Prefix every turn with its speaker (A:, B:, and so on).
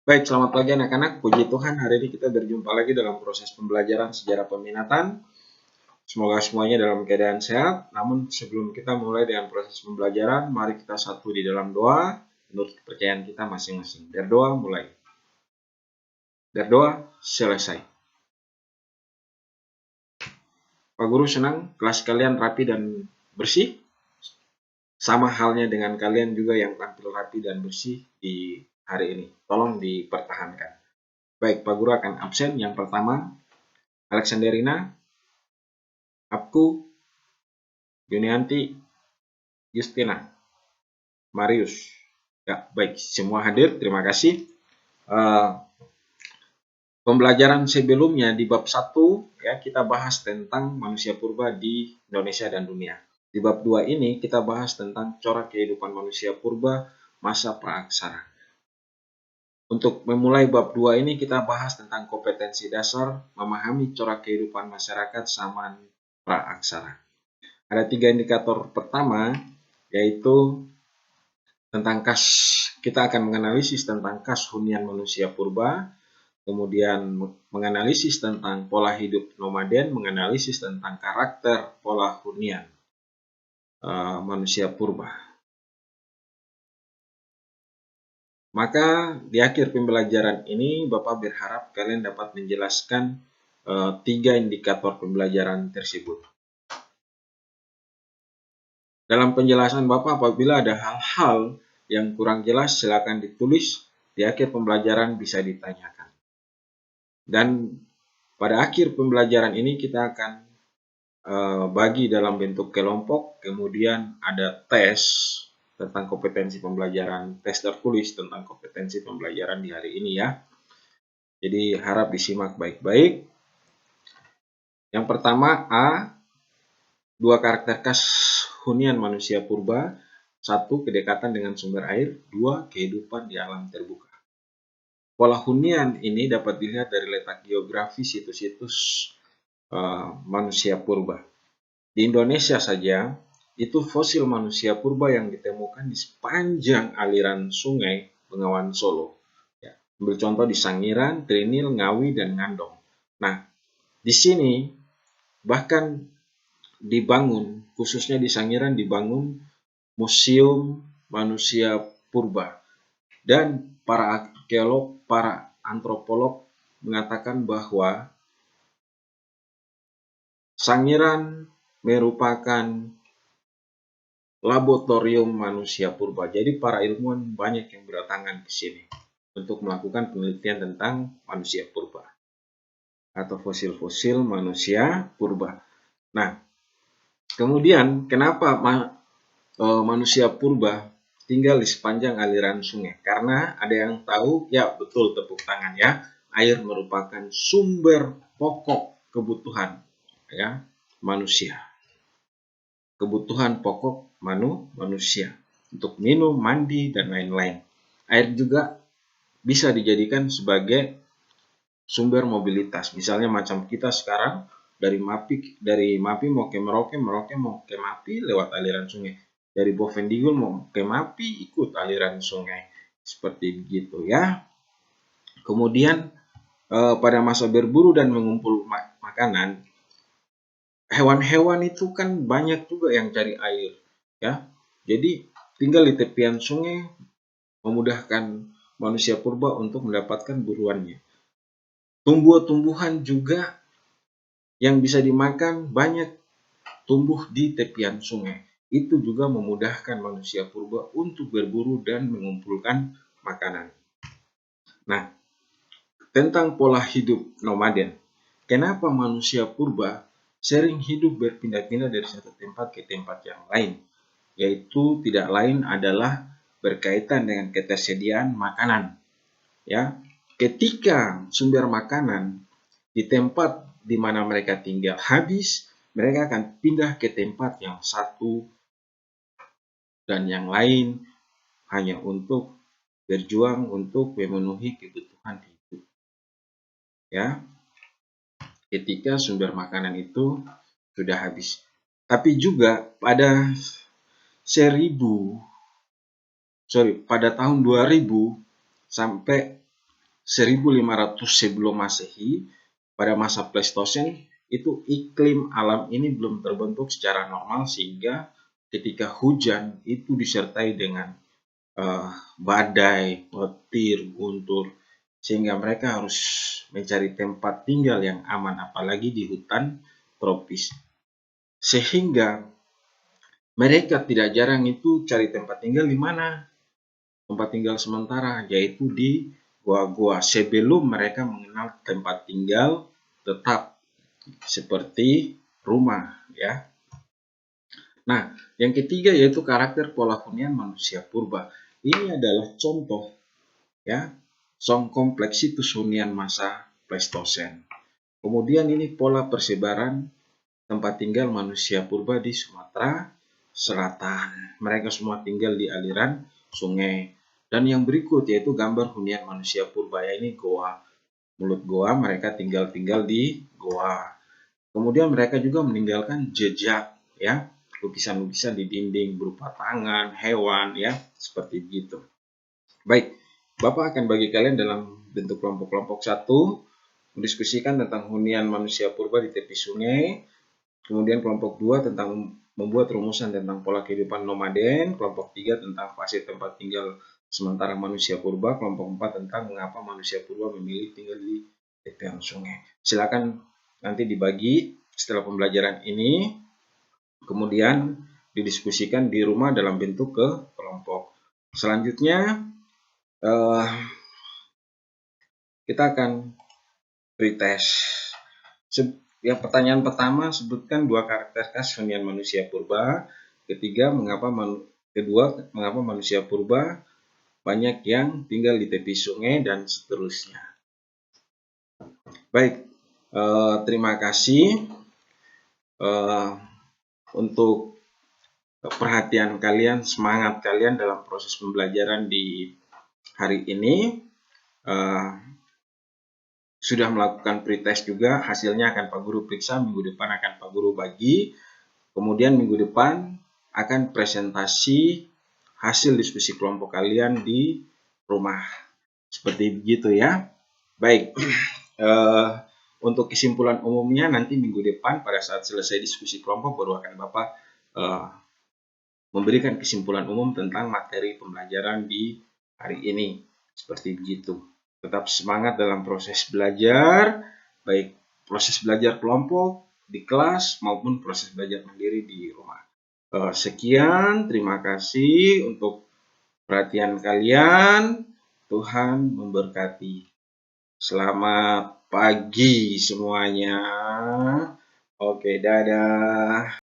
A: Baik, selamat pagi anak-anak. Puji Tuhan, hari ini kita berjumpa lagi dalam proses pembelajaran sejarah peminatan. Semoga semuanya dalam keadaan sehat. Namun sebelum kita mulai dengan proses pembelajaran, mari kita satu di dalam doa menurut kepercayaan kita masing-masing. Berdoa mulai. Berdoa selesai. Pak Guru senang kelas kalian rapi dan bersih. Sama halnya dengan kalian juga yang tampil rapi dan bersih di hari ini. Tolong dipertahankan. Baik, Pak Guru akan absen. Yang pertama, Alexanderina, Apku, Yunianti, Justina, Marius. Ya, baik, semua hadir. Terima kasih. Pembelajaran sebelumnya di bab 1 ya kita bahas tentang manusia purba di Indonesia dan dunia. Di bab 2 ini kita bahas tentang corak kehidupan manusia purba masa praaksara. Untuk memulai bab 2 ini kita bahas tentang kompetensi dasar memahami corak kehidupan masyarakat zaman praaksara. Ada 3 indikator pertama, yaitu tentang kas. Kita akan menganalisis tentang kas hunian manusia purba, kemudian menganalisis tentang pola hidup nomaden, menganalisis tentang karakter pola hunian manusia purba. Maka di akhir pembelajaran ini Bapak berharap kalian dapat menjelaskan 3 indikator pembelajaran tersebut. Dalam penjelasan Bapak, apabila ada hal-hal yang kurang jelas, silakan ditulis. Di akhir pembelajaran bisa ditanyakan. Dan pada akhir pembelajaran ini kita akan bagi dalam bentuk kelompok, kemudian ada tes tentang kompetensi pembelajaran, tes tertulis tentang kompetensi pembelajaran di hari ini ya. Jadi harap disimak baik-baik. Yang pertama A, 2 karakter khas hunian manusia purba. 1, kedekatan dengan sumber air. 2, kehidupan di alam terbuka. Pola hunian ini dapat dilihat dari letak geografi situs-situs manusia purba. Di Indonesia saja, itu fosil manusia purba yang ditemukan di sepanjang aliran sungai Bengawan Solo. Ya, ambil contoh di Sangiran, Trinil, Ngawi, dan Ngandong. Nah, di sini bahkan dibangun, khususnya di Sangiran dibangun museum manusia purba. Dan para arkeolog, para antropolog mengatakan bahwa Sangiran merupakan laboratorium manusia purba. Jadi para ilmuwan banyak yang berdatangan ke sini untuk melakukan penelitian tentang manusia purba atau fosil-fosil manusia purba. Nah, kemudian kenapa manusia purba tinggal di sepanjang aliran sungai? Karena ada yang tahu, ya betul, tepuk tangan ya. Air merupakan sumber pokok kebutuhan ya manusia. Kebutuhan pokok manusia untuk minum, mandi, dan lain-lain. Air juga bisa dijadikan sebagai sumber mobilitas. Misalnya macam kita sekarang dari Mapi mau ke Merauke, Merauke mau ke Mapi lewat aliran sungai. Dari Bovendigul mau ke Mapi ikut aliran sungai. Seperti begitu ya. Kemudian pada masa berburu dan mengumpul makanan, hewan-hewan itu kan banyak juga yang cari air ya. Jadi tinggal di tepian sungai memudahkan manusia purba untuk mendapatkan buruannya. Tumbuh-tumbuhan juga yang bisa dimakan banyak tumbuh di tepian sungai. Itu juga memudahkan manusia purba untuk berburu dan mengumpulkan makanan. Nah, tentang pola hidup nomaden. Kenapa manusia purba sering hidup berpindah-pindah dari satu tempat ke tempat yang lain? Yaitu tidak lain adalah berkaitan dengan ketersediaan makanan. Ya, ketika sumber makanan di tempat di mana mereka tinggal habis, mereka akan pindah ke tempat yang satu dan yang lain hanya untuk berjuang untuk memenuhi kebutuhan hidup. Ya, ketika sumber makanan itu sudah habis. Tapi juga pada pada tahun 2000 sampai 1500 sebelum Masehi, pada masa Pleistosen, itu iklim alam ini belum terbentuk secara normal, sehingga ketika hujan itu disertai dengan badai, petir, guntur, sehingga mereka harus mencari tempat tinggal yang aman, apalagi di hutan tropis. Sehingga mereka tidak jarang itu cari tempat tinggal di mana? Tempat tinggal sementara, yaitu di gua-gua, sebelum mereka mengenal tempat tinggal tetap seperti rumah, ya. Nah, yang ketiga yaitu karakter pola hunian manusia purba. Ini adalah contoh, ya, kompleksitas hunian masa Pleistosen. Kemudian ini pola persebaran tempat tinggal manusia purba di Sumatera Selatan. Mereka semua tinggal di aliran sungai. Dan yang berikut yaitu gambar hunian manusia purba, ya, ini goa. Mulut goa, mereka tinggal di goa. Kemudian mereka juga meninggalkan jejak, ya, lukisan-lukisan di dinding berupa tangan, hewan, ya, seperti begitu. Baik, Bapak akan bagi kalian dalam bentuk kelompok-kelompok. 1, mendiskusikan tentang hunian manusia purba di tepi sungai. Kemudian kelompok 2 tentang membuat rumusan tentang pola kehidupan nomaden. Kelompok 3 tentang fase tempat tinggal sementara manusia purba. Kelompok 4 tentang mengapa manusia purba memilih tinggal di tepian sungai. Silakan nanti dibagi setelah pembelajaran ini, kemudian didiskusikan di rumah dalam bentuk ke kelompok. Selanjutnya kita akan pretest. Yang pertanyaan pertama, sebutkan 2 karakter khas hunian manusia purba. Kedua, mengapa manusia purba banyak yang tinggal di tepi sungai, dan seterusnya. Baik, terima kasih untuk perhatian kalian, semangat kalian dalam proses pembelajaran di hari ini. Sudah melakukan pretest juga, hasilnya akan Pak Guru periksa, minggu depan akan Pak Guru bagi, kemudian minggu depan akan presentasi hasil diskusi kelompok kalian di rumah. Seperti begitu, ya. Baik, untuk kesimpulan umumnya nanti minggu depan pada saat selesai diskusi kelompok baru akan Bapak memberikan kesimpulan umum tentang materi pembelajaran di hari ini. Seperti begitu. Tetap semangat dalam proses belajar, baik proses belajar kelompok di kelas maupun proses belajar mandiri di rumah. Sekian, terima kasih untuk perhatian kalian. Tuhan memberkati. Selamat pagi semuanya. Oke, dadah.